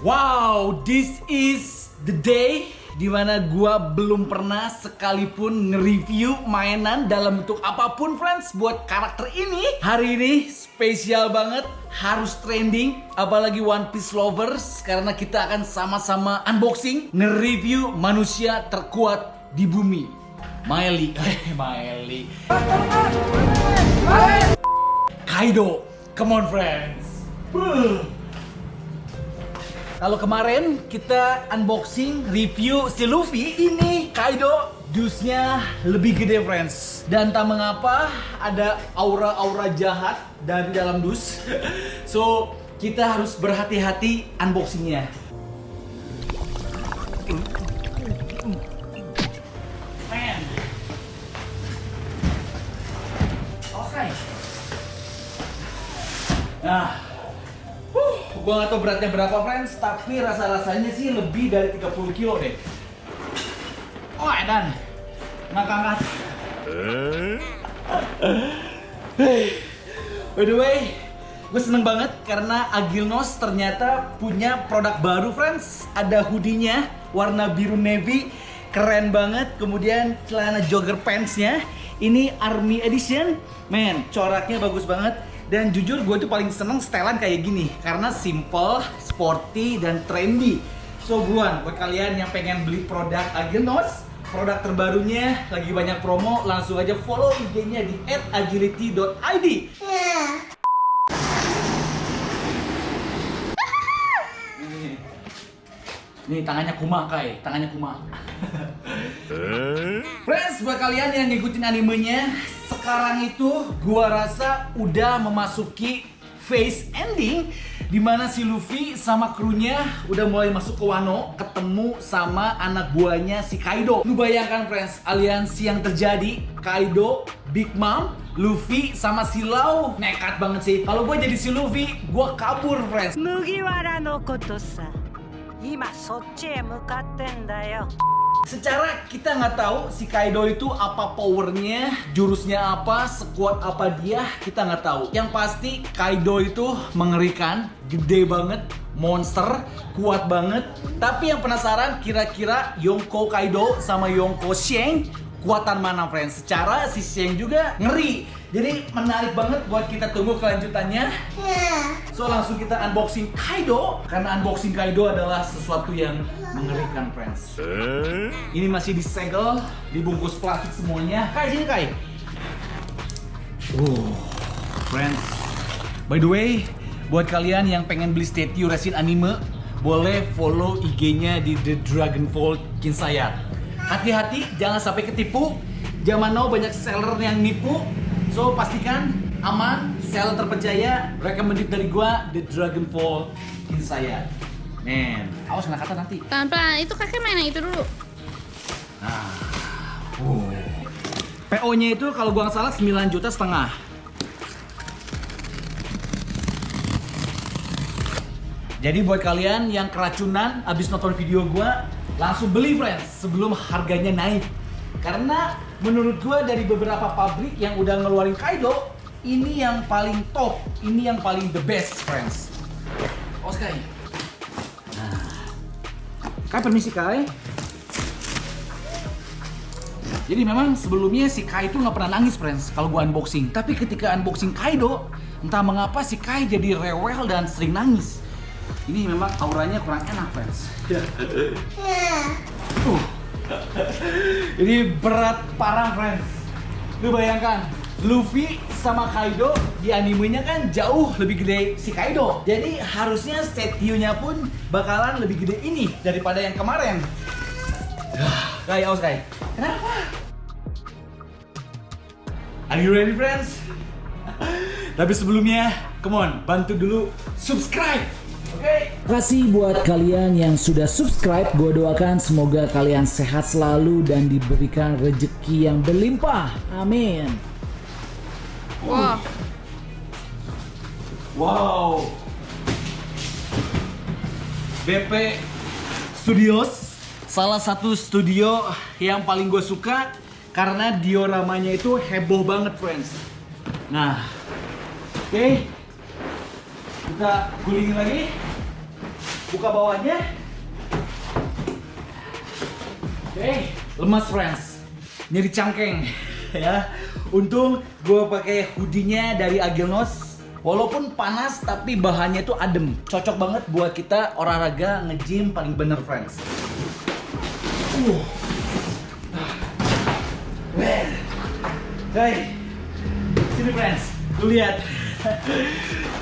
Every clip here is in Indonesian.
Wow, this is the day dimana gua belum pernah sekalipun nge-review mainan dalam bentuk apapun, friends, buat karakter ini. Hari ini spesial banget, harus trending, apalagi One Piece lovers, karena kita akan sama-sama unboxing, nge-review manusia terkuat di bumi, Maeli. Maeli. Kaido. Come on, friends. Kalau kemarin kita unboxing, review si Luffy, ini Kaido dusnya lebih gede, friends. Dan tak mengapa ada aura-aura jahat dari dalam dus. So, kita harus berhati-hati unboxingnya. Man. Oke. Nah, gua gak tau beratnya berapa, friends, tapi rasa-rasanya sih lebih dari 30 kilo deh. Oh, edan. Ngangkat. By the way, gue seneng banget karena Agilnos ternyata punya produk baru, friends. Ada hoodie-nya warna biru navy, keren banget. Kemudian celana jogger pants-nya ini Army Edition. Man, coraknya bagus banget. Dan jujur gue tuh paling seneng setelan kayak gini karena simple, sporty, dan trendy. So buat kalian yang pengen beli produk Agilnos, produk terbarunya lagi banyak promo, langsung aja follow IG-nya di @agility.id. Nih tangannya Kuma, Kai, tangannya Kuma. Friends, buat kalian yang ngikutin animenya, sekarang itu gua rasa udah memasuki phase ending dimana si Luffy sama krunya udah mulai masuk ke Wano, ketemu sama anak buahnya si Kaido. Lu bayangkan, friends, aliansi yang terjadi, Kaido, Big Mom, Luffy sama si Lau. Nekat banget sih. Kalau gua jadi si Luffy, gua kabur, friends. Mugiwara no koto sa. Ima sochi e mukatte n da yo. Secara kita nggak tahu si Kaido itu apa powernya, jurusnya apa, sekuat apa dia, kita nggak tahu. Yang pasti Kaido itu mengerikan, gede banget, monster, kuat banget. Tapi yang penasaran kira-kira Yonko Kaido sama Yonko Sheng kuatan mana, friends? Secara si Sheng juga ngeri. Jadi menarik banget buat kita tunggu kelanjutannya. So langsung kita unboxing Kaido, karena unboxing Kaido adalah sesuatu yang mengerikan, friends. Ini masih disegel, dibungkus plastik semuanya. Kai, sini Kai. Friends. By the way, buat kalian yang pengen beli statue resin anime, boleh follow IG-nya di The Dragon Ball Kinsaya. Hati-hati, jangan sampai ketipu. Zaman now banyak seller yang nipu. So pastikan aman, seller terpercaya, recommended dari gua, The Dragon Ball Kinsaya. Men, awas kena kata nanti. Pelan-pelan, itu kakek main yang itu dulu. Nah, PO-nya itu kalau gua nggak salah 9,5 juta. Jadi buat kalian yang keracunan abis nonton video gua, langsung beli, friends, sebelum harganya naik. Karena menurut gua dari beberapa pabrik yang udah ngeluarin Kaido, ini yang paling top, ini yang paling the best, friends. Kai. Nah, Kai, permisi Kai. Jadi memang sebelumnya si Kai itu nggak pernah nangis, friends, kalau gua unboxing. Tapi ketika unboxing Kaido, entah mengapa si Kai jadi rewel dan sering nangis. Ini memang auranya kurang enak, friends. Ini berat parah, friends. Lu bayangkan, Luffy sama Kaido di animenya kan jauh lebih gede si Kaido. Jadi harusnya statue-nya pun bakalan lebih gede ini daripada yang kemarin. Kai, awas Kai. Kenapa? Are you ready, friends? Tapi sebelumnya, come on, bantu dulu subscribe. Terima kasih buat kalian yang sudah subscribe. Gue doakan semoga kalian sehat selalu dan diberikan rezeki yang berlimpah. Amin. Wow. Wow. BP Studios, salah satu studio yang paling gue suka karena dioramanya itu heboh banget, friends. Nah, oke. Kita gulingin lagi. buka bawahnya. Oke, lemas friends. Nyeri cangkeng ya. Untung gue pakai hoodie-nya dari Agilnos. Walaupun panas tapi bahannya itu adem. Cocok banget buat kita olahraga nge-gym paling bener friends. Hey, sini friends, lu lihat.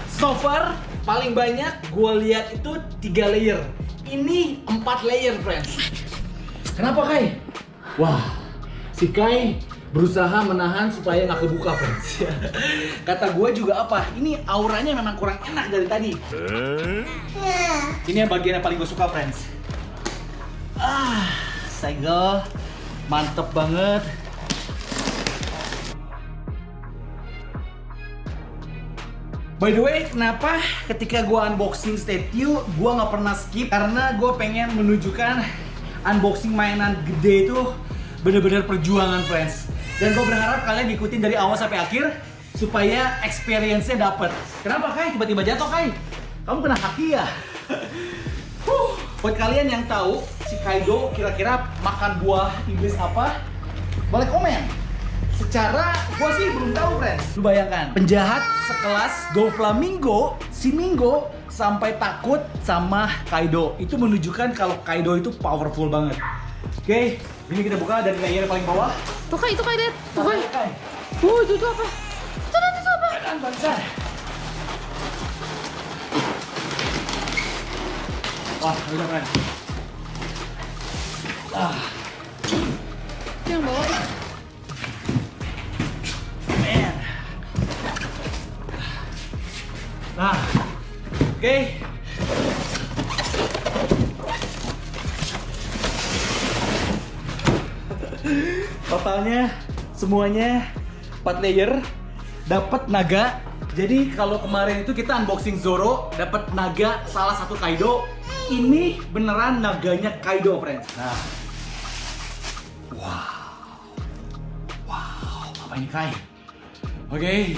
So far paling banyak gue lihat itu 3 layer. Ini 4 layer friends. Kenapa Kai? Wah, si Kai berusaha menahan supaya nggak kebuka friends. Kata gue juga apa? Ini auranya memang kurang enak dari tadi. Ini yang bagian yang paling gue suka friends. Segel, mantep banget. By the way, kenapa ketika gue unboxing statue, gue nggak pernah skip? Karena gue pengen menunjukkan unboxing mainan gede itu bener-bener perjuangan friends. Dan gue berharap kalian ikutin dari awal sampai akhir supaya experience-nya dapet. Kenapa Kai? Tiba-tiba jatuh Kai? Kamu kena haki ya? Buat kalian yang tahu si Kaido kira-kira makan buah Inggris apa, boleh komen. Secara gue sih belum tahu friends. Lu bayangkan, penjahat sekelas Doflamingo, si Mingo sampai takut sama Kaido. Itu menunjukkan kalau Kaido itu powerful banget. Oke, ini kita buka dari layer paling bawah. Tuh Kai, itu Kai lihat. Tuh Kai. Kai. Itu apa? Itu apa? Keadaan bangsa. Wah, udah keren. Itu yang bawah. Man. Nah, oke. Totalnya semuanya 4 layer, dapat naga. Jadi kalau kemarin itu kita unboxing Zoro, dapat naga salah satu Kaido. Ini beneran naganya Kaido, friends. Nah. Wow, apa ini Kai? Oke.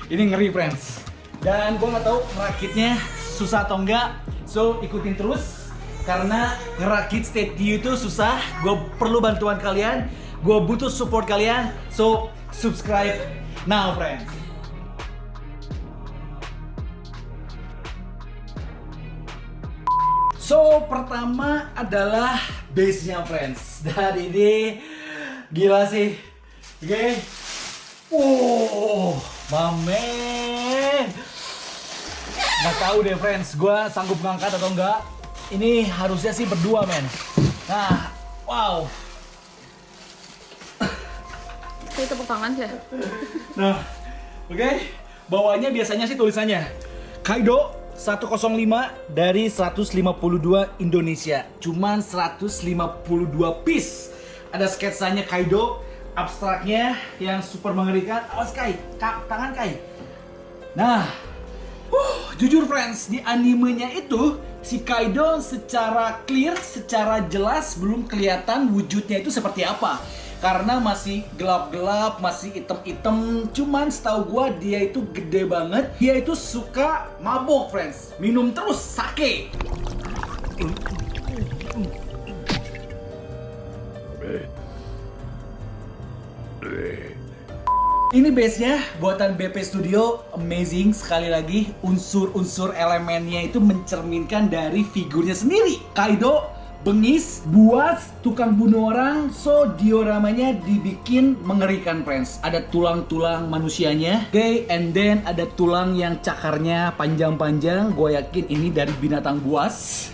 Ini ngeri, friends. Dan gue nggak tahu ngerakitnya susah atau enggak. So, ikutin terus. Karena ngerakit statue itu susah. Gue perlu bantuan kalian. Gue butuh support kalian. So, subscribe now, friends. So, pertama adalah base-nya, friends. Dan ini gila sih. Oke. Mamen. Nggak tahu deh, friends. Gue sanggup ngangkat atau enggak. Ini harusnya sih berdua, men. Nah, wow. Kayak tepuk tangan sih. Nah, oke. Bawahnya biasanya sih tulisannya Kaido 105 dari 152 Indonesia. Cuman 152 piece. Ada sketsanya Kaido, abstraknya yang super mengerikan. Awas Kai, tangan Kai. Nah, jujur friends, di animenya itu si Kaido secara clear, secara jelas belum kelihatan wujudnya itu seperti apa. Karena masih gelap-gelap, masih item-item. Cuman setahu gua dia itu gede banget. Dia itu suka mabok, friends. Minum terus sake. Ini base-nya buatan BP Studio, amazing sekali lagi. Unsur-unsur elemennya itu mencerminkan dari figurnya sendiri. Kaido bengis, buas, tukang bunuh orang, so dioramanya dibikin mengerikan, friends. Ada tulang-tulang manusianya, oke, and then ada tulang yang cakarnya panjang-panjang. Gue yakin ini dari binatang buas.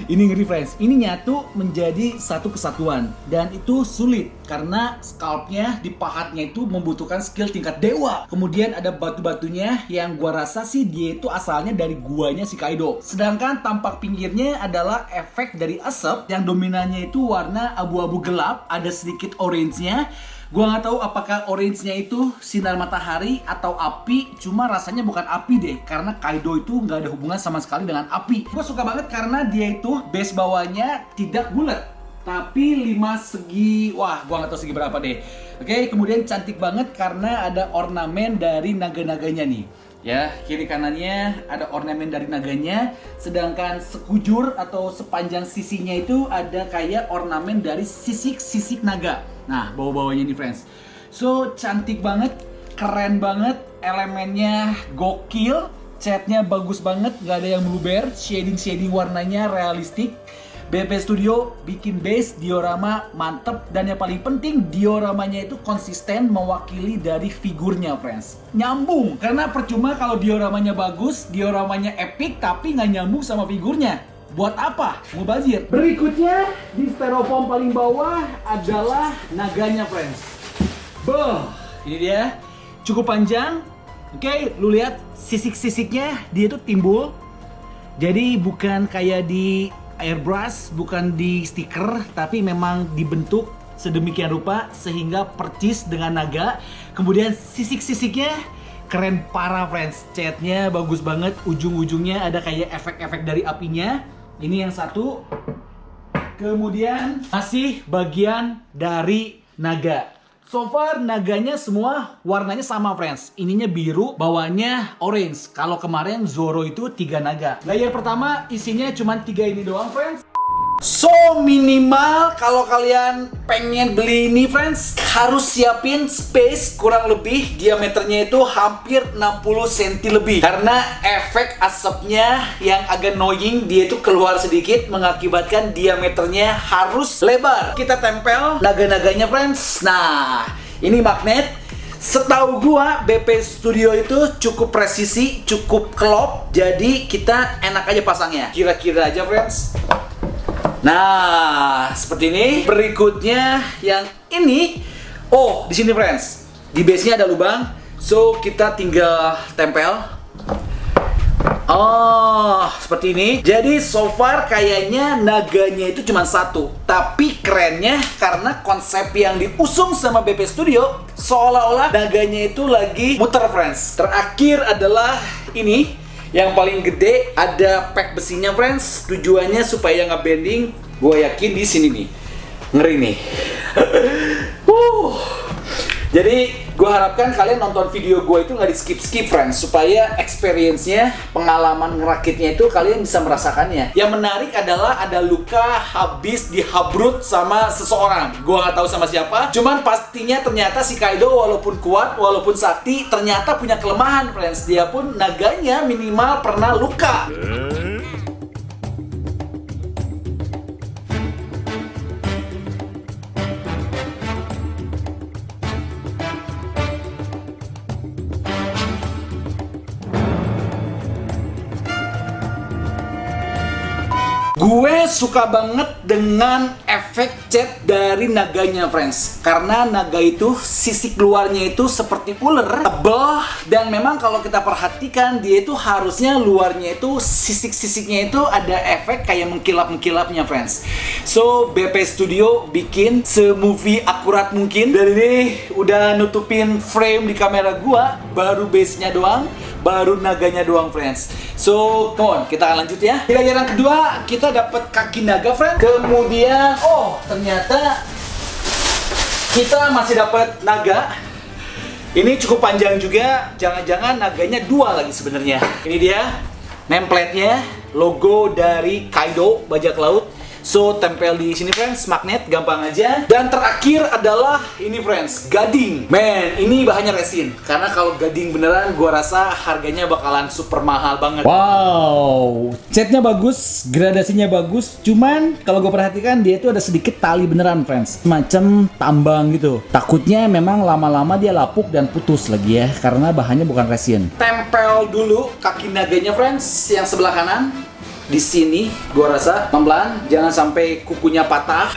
Ini ngeri, friends. Ini nyatu menjadi satu kesatuan, dan itu sulit karena scalpnya, dipahatnya itu membutuhkan skill tingkat dewa. Kemudian ada batu-batunya yang gua rasa sih dia itu asalnya dari guanya si Kaido. Sedangkan tampak pinggirnya adalah efek dari asap yang dominannya itu warna abu-abu gelap, ada sedikit orange-nya. Gua nggak tahu apakah orange-nya itu sinar matahari atau api, cuma rasanya bukan api deh, karena Kaido itu nggak ada hubungan sama sekali dengan api. Gue suka banget karena dia itu base bawahnya tidak bulat, tapi 5 segi, wah gua nggak tahu segi berapa deh. Oke, kemudian cantik banget karena ada ornamen dari naga-naganya nih. Ya, kiri kanannya ada ornamen dari naganya, sedangkan sekujur atau sepanjang sisinya itu ada kayak ornamen dari sisik-sisik naga. Nah, bawah-bawahnya nih friends. So, cantik banget, keren banget, elemennya gokil, catnya bagus banget, gak ada yang blueber, shading warnanya realistik. BP Studio bikin base diorama mantep, dan yang paling penting dioramanya itu konsisten mewakili dari figurnya friends. Nyambung, karena percuma kalau dioramanya bagus, dioramanya epic tapi nggak nyambung sama figurnya. Buat apa? Mubazir. Berikutnya di styrofoam paling bawah adalah naganya friends. Boh, ini dia, cukup panjang. Oke, lu lihat sisik-sisiknya dia tuh timbul. Jadi bukan kayak di airbrush, bukan di stiker, tapi memang dibentuk sedemikian rupa sehingga percis dengan naga. Kemudian sisik-sisiknya keren parah friends, catnya bagus banget, ujung-ujungnya ada kayak efek-efek dari apinya. Ini yang satu. Kemudian masih bagian dari naga. So far naganya semua warnanya sama friends. Ininya biru, bawahnya orange. Kalau kemarin Zoro itu 3 naga. Layer pertama isinya cuma 3 ini doang friends. So minimal kalau kalian pengen beli ini friends, harus siapin space kurang lebih diameternya itu hampir 60 cm lebih. Karena efek asapnya yang agak annoying, dia itu keluar sedikit mengakibatkan diameternya harus lebar. Kita tempel naga-naganya friends. Nah, ini magnet. Setahu gua BP Studio itu cukup presisi, cukup klop. Jadi kita enak aja pasangnya. Kira-kira aja friends. Nah, seperti ini. Berikutnya yang ini. Oh, di sini friends. Di base-nya ada lubang. So, kita tinggal tempel. Oh, seperti ini. Jadi so far kayaknya naganya itu cuma satu. Tapi kerennya karena konsep yang diusung sama BP Studio seolah-olah naganya itu lagi muter friends. Terakhir adalah ini. Yang paling gede ada pack besinya friends. Tujuannya supaya nggak bending. Gue yakin di sini nih. Ngeri nih. Jadi gue harapkan kalian nonton video gue itu nggak di skip friends, supaya experience-nya, pengalaman ngerakitnya itu kalian bisa merasakannya. Yang menarik adalah ada luka habis dihabrut sama seseorang. Gue nggak tahu sama siapa. Cuman pastinya ternyata si Kaido walaupun kuat, walaupun sakti, ternyata punya kelemahan friends. Dia pun naganya minimal pernah luka. Gue suka banget dengan efek cat dari naganya friends. Karena naga itu sisik luarnya itu seperti ular, tebal, dan memang kalau kita perhatikan dia itu harusnya luarnya itu sisik-sisiknya itu ada efek kayak mengkilap-mengkilapnya friends. So BP Studio bikin se-movie akurat mungkin. Dan ini udah nutupin frame di kamera gua, baru base-nya doang, baru naganya doang friends. So come on, kita akan lanjut ya. Di layer yang kedua kita dapat kaki naga friends. Kemudian oh ternyata kita masih dapat naga. Ini cukup panjang juga. Jangan-jangan naganya 2 lagi sebenarnya. Ini dia nameplate-nya, logo dari Kaido bajak laut. So tempel di sini friends, magnet, gampang aja. Dan terakhir adalah ini friends, gading. Man, ini bahannya resin. Karena kalau gading beneran, gua rasa harganya bakalan super mahal banget. Wow, catnya bagus, gradasinya bagus. Cuman kalau gue perhatikan dia itu ada sedikit tali beneran friends, macam tambang gitu. Takutnya memang lama-lama dia lapuk dan putus lagi ya, karena bahannya bukan resin. Tempel dulu kaki naganya friends, yang sebelah kanan. Di sini gua rasa pelan-pelan, jangan sampai kukunya patah.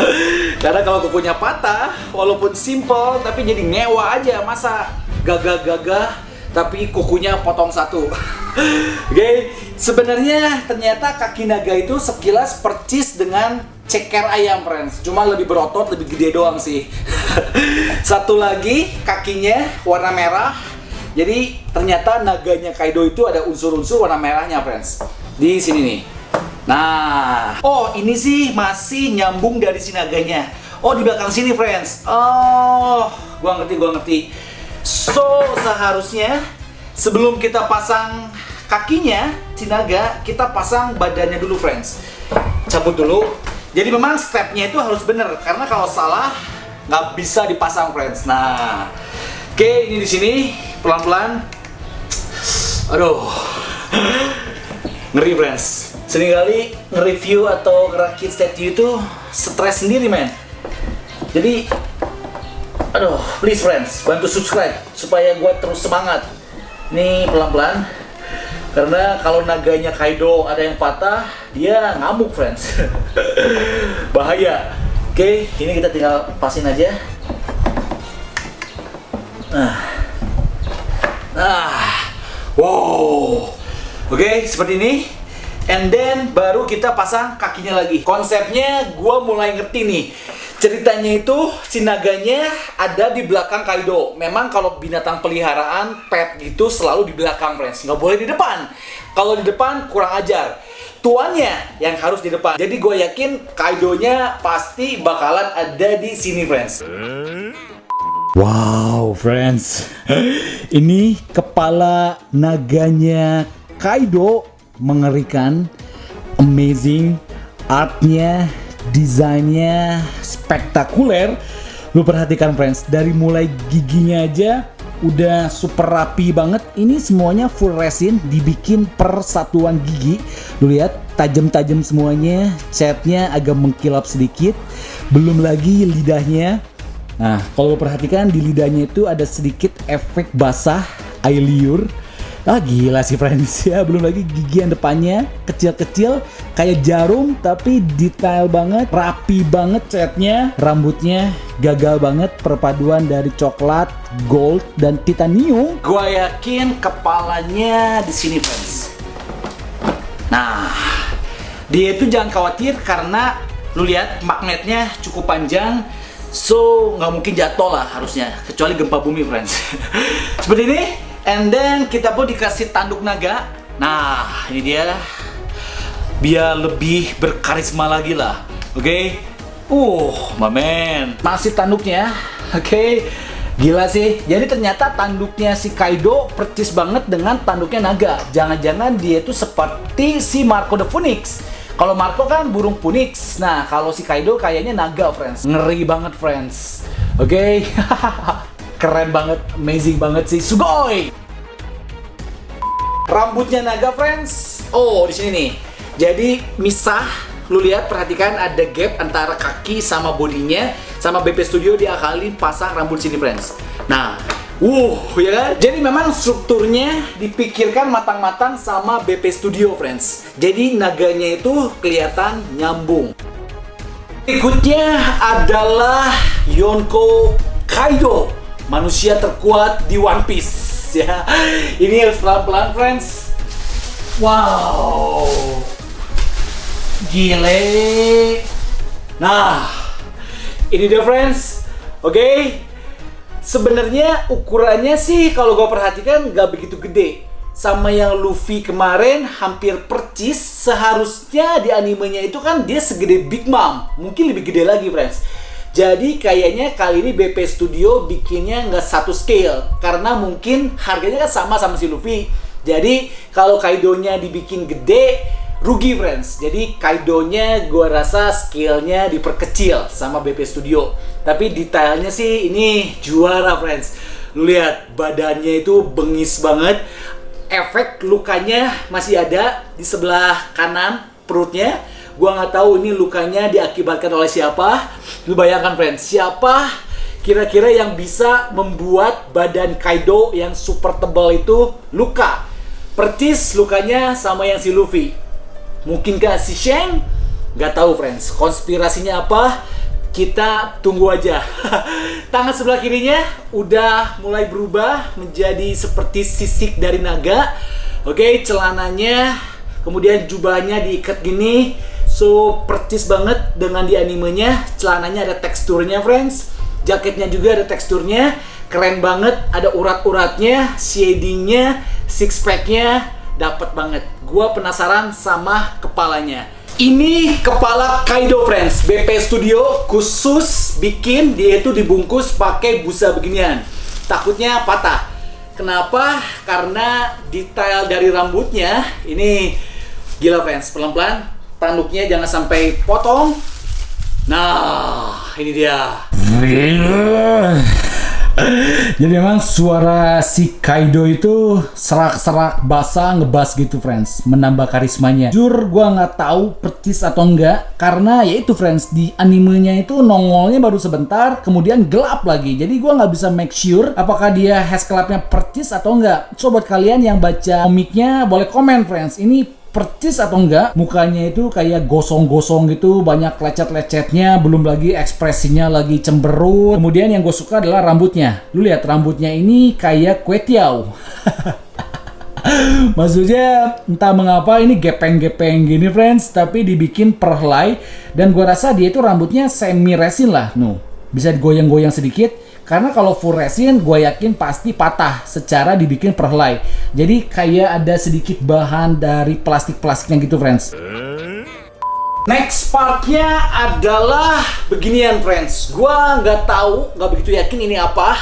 Karena kalau kukunya patah, walaupun simple tapi jadi ngewa aja. Masa gagah-gagah tapi kukunya potong satu. Oke, sebenarnya ternyata kaki naga itu sekilas percis dengan ceker ayam friends, cuma lebih berotot, lebih gede doang sih. Satu lagi kakinya warna merah. Jadi ternyata naganya Kaido itu ada unsur-unsur warna merahnya friends. Di sini nih. Nah, oh ini sih masih nyambung dari si naganya. Oh di belakang sini friends. Oh, gua ngerti. So seharusnya sebelum kita pasang kakinya si naga, kita pasang badannya dulu, friends. Cabut dulu. Jadi memang stepnya itu harus bener, karena kalau salah nggak bisa dipasang, friends. Nah, oke, ini di sini pelan-pelan. Aduh, ngeri, friends. Seringkali nge-review atau ngerakit statue itu stres sendiri, men. Jadi, aduh, please, friends, bantu subscribe supaya gue terus semangat. Nih pelan-pelan, karena kalau naganya Kaido ada yang patah, dia ngamuk, friends. Bahaya. Oke, ini kita tinggal pasin aja. Wow. Oke, seperti ini. And then baru kita pasang kakinya lagi. Konsepnya gua mulai ngerti nih. Ceritanya itu si naganya ada di belakang Kaido. Memang kalau binatang peliharaan pet gitu selalu di belakang, friends. Nggak boleh di depan. Kalau di depan kurang ajar. Tuannya yang harus di depan. Jadi gue yakin Kaidonya pasti bakalan ada di sini, friends. Wow, friends. Ini kepala naganya Kaido mengerikan, amazing, artnya, desainnya spektakuler. Lu perhatikan, friends, dari mulai giginya aja udah super rapi banget. Ini semuanya full resin, dibikin per satuan gigi. Lu lihat, tajam-tajam semuanya, catnya agak mengkilap sedikit. Belum lagi lidahnya. Nah, kalau lu perhatikan di lidahnya itu ada sedikit efek basah, air liur. Ah, gila sih, friends, ya. Belum lagi gigi yang depannya kecil-kecil kayak jarum, tapi detail banget, rapi banget catnya. Rambutnya gagal banget, perpaduan dari coklat, gold, dan titanium. Gua yakin kepalanya di sini, friends. Nah, dia itu jangan khawatir karena lu lihat magnetnya cukup panjang, so nggak mungkin jatuh lah harusnya, kecuali gempa bumi, friends. Seperti ini. And then kita pun dikasih tanduk naga. Nah, ini dia. Biar lebih berkarisma lagi lah. Oke. My man. Masih tanduknya. Oke. Gila sih. Jadi ternyata tanduknya si Kaido percis banget dengan tanduknya naga. Jangan-jangan dia itu seperti si Marco the Phoenix. Kalau Marco kan burung phoenix. Nah, kalau si Kaido kayaknya naga, friends. Ngeri banget, friends. Oke. Keren banget, amazing banget sih, sugoi. Rambutnya naga, friends. Oh, di sini nih. Jadi misah, lu lihat, perhatikan ada gap antara kaki sama bodinya. Sama BP Studio diakalin pasang rambut sini, friends. Nah, ya kan? Jadi memang strukturnya dipikirkan matang-matang sama BP Studio, friends. Jadi naganya itu kelihatan nyambung. Berikutnya adalah Yonko Kaido, manusia terkuat di One Piece, ya. Ini harus pelan-pelan, friends. Wow, gile. Nah, ini dia, friends. Oke. Sebenarnya ukurannya sih kalau gue perhatikan nggak begitu gede. Sama yang Luffy kemarin hampir percis. Seharusnya di animenya itu kan dia segede Big Mom. Mungkin lebih gede lagi, friends. Jadi kayaknya kali ini BP Studio bikinnya nggak satu scale. Karena mungkin harganya kan sama si Luffy. Jadi kalau Kaidonya dibikin gede, rugi, friends. Jadi Kaidonya gue rasa scale-nya diperkecil sama BP Studio. Tapi detailnya sih ini juara, friends. Lu lihat badannya itu bengis banget. Efek lukanya masih ada di sebelah kanan perutnya. Gua nggak tahu ini lukanya diakibatkan oleh siapa. Lu bayangkan, friends, siapa kira-kira yang bisa membuat badan Kaido yang super tebal itu luka? Percis lukanya sama yang si Luffy. Mungkinkah si Shanks? Nggak tahu, friends. Konspirasinya apa? Kita tunggu aja. Tangan sebelah kirinya udah mulai berubah menjadi seperti sisik dari naga. Oke, celananya, kemudian jubahnya diikat gini. So, percis banget dengan di animenya. Celananya ada teksturnya, friends. Jaketnya juga ada teksturnya. Keren banget, ada urat-uratnya, shadingnya, six packnya dapat banget. Gua penasaran sama kepalanya. Ini kepala Kaido, friends. BP Studio khusus bikin dia itu dibungkus pakai busa beginian. Takutnya patah. Kenapa? Karena detail dari rambutnya ini gila friends. Pelan-pelan, tanduknya jangan sampai potong. Nah, ini dia. Jadi memang suara si Kaido itu serak-serak basah ngebas gitu friends, menambah karismanya. Jujur gua nggak tahu percis atau enggak, karena ya itu friends, di animenya itu nongolnya baru sebentar, kemudian gelap lagi. Jadi gua nggak bisa make sure apakah dia hash clubnya percis atau enggak. So buat kalian yang baca komiknya boleh komen friends, ini percis atau enggak. Mukanya itu kayak gosong-gosong gitu, banyak lecet-lecetnya, belum lagi ekspresinya lagi cemberut. Kemudian yang gue suka adalah rambutnya. Lu lihat rambutnya ini kayak kue tiaw. Maksudnya entah mengapa ini gepeng-gepeng gini friends, tapi dibikin perhelai. Dan gue rasa dia itu rambutnya semi resin lah. Bisa digoyang-goyang sedikit. Karena kalau full resin, gue yakin pasti patah secara dibikin perhelai. Jadi kayak ada sedikit bahan dari plastik-plastiknya gitu friends. Next partnya adalah beginian friends. Gue nggak tahu, nggak begitu yakin ini apa.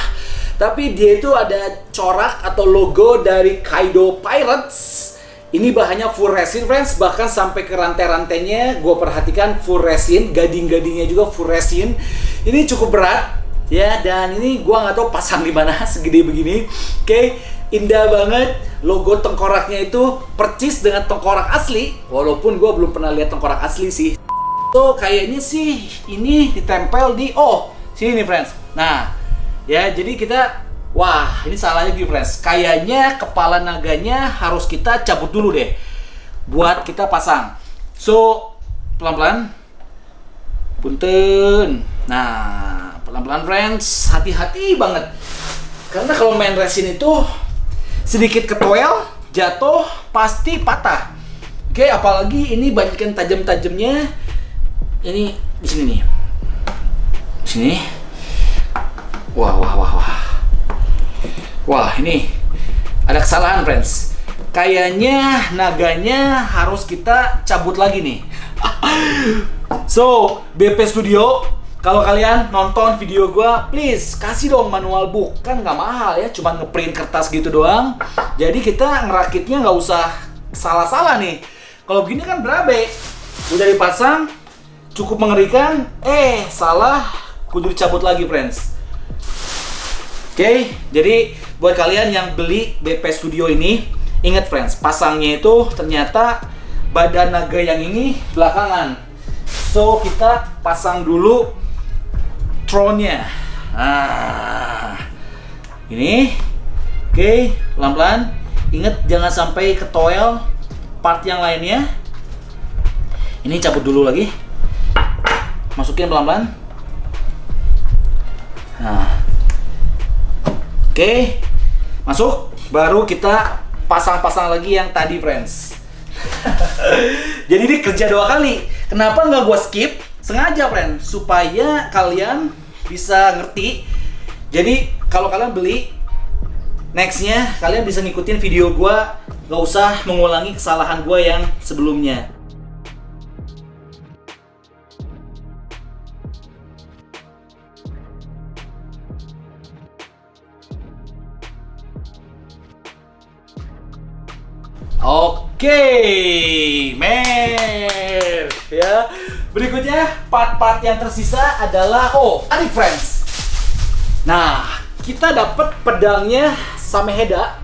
Tapi dia itu ada corak atau logo dari Kaido Pirates. Ini bahannya full resin friends, bahkan sampai ke rantai-rantainya gue perhatikan full resin, gading-gadingnya juga full resin. Ini cukup berat. Ya, dan ini gua nggak tahu pasang di mana segede begini. Oke, indah banget. Logo tengkoraknya itu percis dengan tengkorak asli, walaupun gua belum pernah lihat tengkorak asli sih. So, kayaknya sih ini ditempel di sini nih friends. Nah, ya jadi kita ini salahnya gini friends. Kayaknya kepala naganya harus kita cabut dulu deh buat kita pasang. So, pelan-pelan. Punten. Nah, pelan-pelan friends, hati-hati banget. Karena kalau main resin itu sedikit ketoel, jatuh pasti patah. Oke, apalagi ini banyakan tajam-tajamnya. Ini di sini nih. Di sini. Wah, ini ada kesalahan friends. Kayaknya naganya harus kita cabut lagi nih. So, BP Studio, kalau kalian nonton video gua, please kasih dong manual book. Kan nggak mahal ya, cuma ngeprint kertas gitu doang. Jadi kita ngerakitnya nggak usah salah-salah nih. Kalau begini kan berabe. Udah dipasang, cukup mengerikan. Salah, kudu dicabut lagi friends. Oke, jadi buat kalian yang beli BP Studio ini, ingat friends, pasangnya itu ternyata badan naga yang ini belakangan. So, kita pasang dulu throne-nya. Ini. Oke, pelan-pelan. Ingat jangan sampai ketoel part yang lainnya. Ini cabut dulu lagi. Masukin pelan-pelan. Oke. Masuk. Baru kita pasang-pasang lagi yang tadi friends. Jadi ini kerja 2 kali. Kenapa nggak gue skip? Sengaja friend, supaya kalian bisa ngerti. Jadi kalau kalian beli, nextnya kalian bisa ngikutin video gue, nggak usah mengulangi kesalahan gue yang sebelumnya. Oke, ya. Berikutnya part-part yang tersisa adalah tadi friends. Nah, kita dapat pedangnya Sameheda.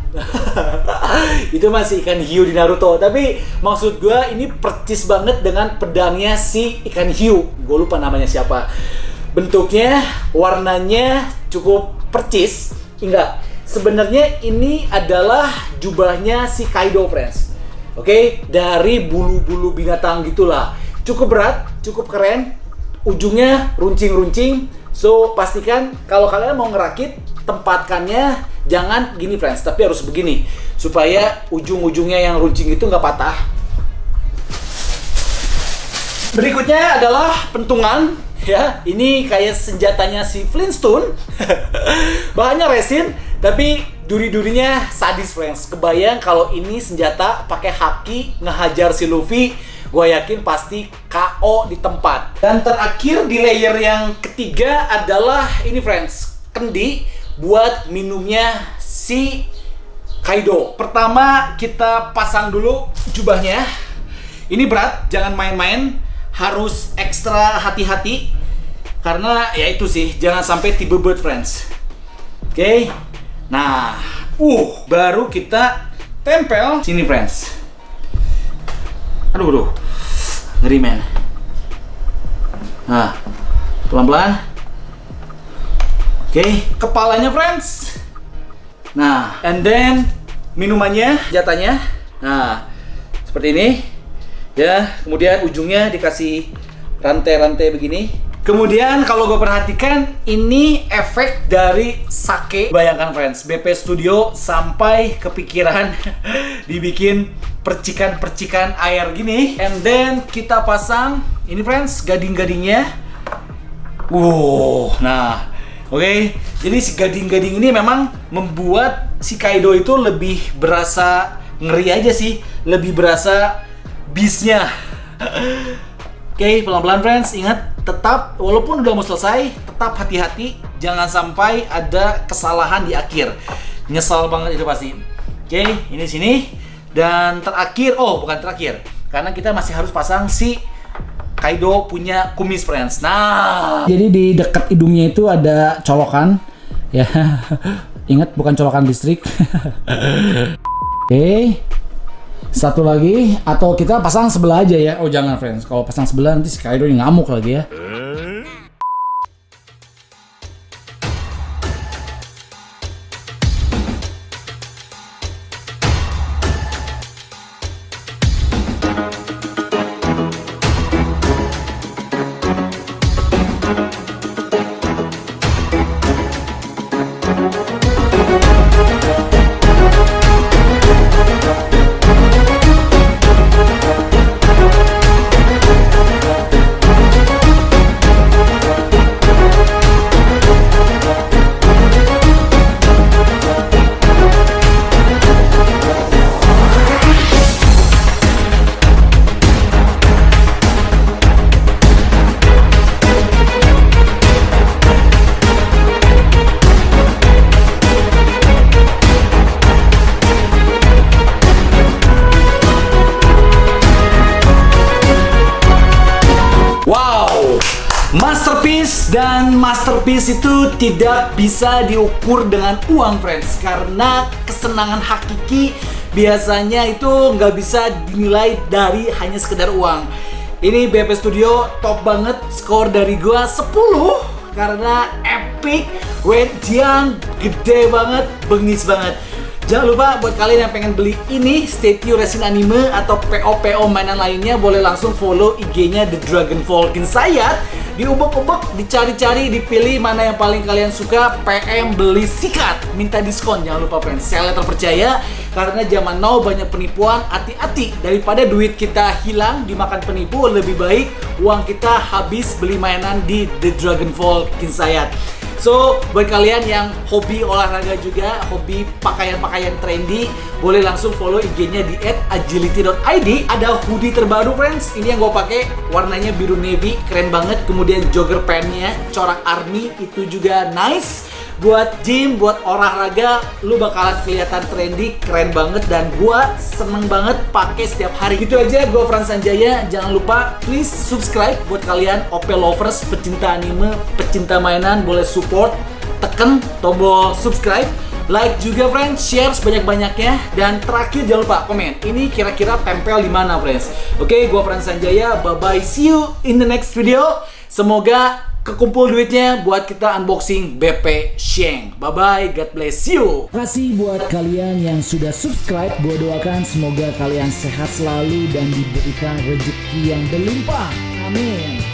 Itu masih ikan hiu di Naruto, tapi maksud gue ini percis banget dengan pedangnya si ikan hiu. Gue lupa namanya siapa. Bentuknya, warnanya cukup percis. Enggak. Sebenarnya ini adalah jubahnya si Kaido friends. Oke, dari bulu-bulu binatang gitulah. Cukup berat, cukup keren. Ujungnya runcing-runcing. So, pastikan kalau kalian mau ngerakit, tempatkannya jangan gini friends, tapi harus begini. Supaya ujung-ujungnya yang runcing itu nggak patah. Berikutnya adalah pentungan. Ya, ini kayak senjatanya si Flintstone. Bahannya resin, tapi duri-durinya sadis friends. Kebayang kalau ini senjata pakai haki ngehajar si Luffy, gue yakin pasti KO di tempat. Dan terakhir di layer yang ketiga adalah ini friends, kendi buat minumnya si Kaido. Pertama kita pasang dulu jubahnya. Ini berat, jangan main-main, harus ekstra hati-hati karena ya itu sih, jangan sampai tibebet friends. Oke. Nah, baru kita tempel sini friends. Aduh, ngeri men. Nah, pelan-pelan. Oke, kepalanya friends. Nah, and then minumannya, jatanya. Nah, seperti ini. Ya, kemudian ujungnya dikasih rantai-rantai begini. Kemudian kalau gue perhatikan, ini efek dari sake. Bayangkan friends, BP Studio sampai kepikiran dibikin percikan-percikan air gini. And then kita pasang ini friends, gading-gadingnya. Nah, oke. Jadi si gading-gading ini memang membuat si Kaido itu lebih berasa ngeri aja sih, lebih berasa beast-nya. Oke, pelan-pelan friends, ingat tetap walaupun udah mau selesai, tetap hati-hati, jangan sampai ada kesalahan di akhir. Nyesal banget itu pasti. Oke, ini sini. Dan terakhir, bukan terakhir, karena kita masih harus pasang si Kaido punya kumis friends. Nah, jadi di dekat hidungnya itu ada colokan. Ya, ingat bukan colokan listrik. Oke. Satu lagi, atau kita pasang sebelah aja ya. Oh jangan friends, kalau pasang sebelah nanti si Kaido ngamuk lagi ya. Masterpiece, dan masterpiece itu tidak bisa diukur dengan uang friends, karena kesenangan hakiki biasanya itu nggak bisa dinilai dari hanya sekedar uang. Ini BP Studio top banget, skor dari gua 10 karena epic, Wedian gede banget, bengis banget. Jangan lupa buat kalian yang pengen beli ini, Statue Resin Anime atau PO-PO mainan lainnya, boleh langsung follow IG-nya The Dragonfall Kinsayat. Diubek-ubek, dicari-cari, dipilih mana yang paling kalian suka, PM beli sikat, minta diskon. Jangan lupa friends, seller terpercaya, karena zaman now banyak penipuan, hati-hati. Daripada duit kita hilang dimakan penipu, lebih baik uang kita habis beli mainan di The Dragonfall Kinsayat. So, buat kalian yang hobi olahraga juga, hobi pakaian-pakaian trendy, boleh langsung follow IG-nya di @agility.id. Ada hoodie terbaru friends, ini yang gue pakai, warnanya biru navy, keren banget. Kemudian jogger pants-nya corak army, itu juga nice. Buat gym, buat olahraga, lu bakalan kelihatan trendy, keren banget, dan gua seneng banget pakai setiap hari. Gitu aja, gua Frans Sanjaya. Jangan lupa please subscribe buat kalian OP lovers, pecinta anime, pecinta mainan, boleh support, tekan tombol subscribe, like juga friends, share sebanyak-banyaknya, dan terakhir jangan lupa komen. Ini kira-kira tempel di mana friends? Oke, gua Frans Sanjaya. Bye bye, see you in the next video. Semoga kekumpul duitnya buat kita unboxing BP Sheng. Bye bye, God bless you. Terima kasih buat kalian yang sudah subscribe. Gue doakan semoga kalian sehat selalu dan diberikan rezeki yang berlimpah. Amin.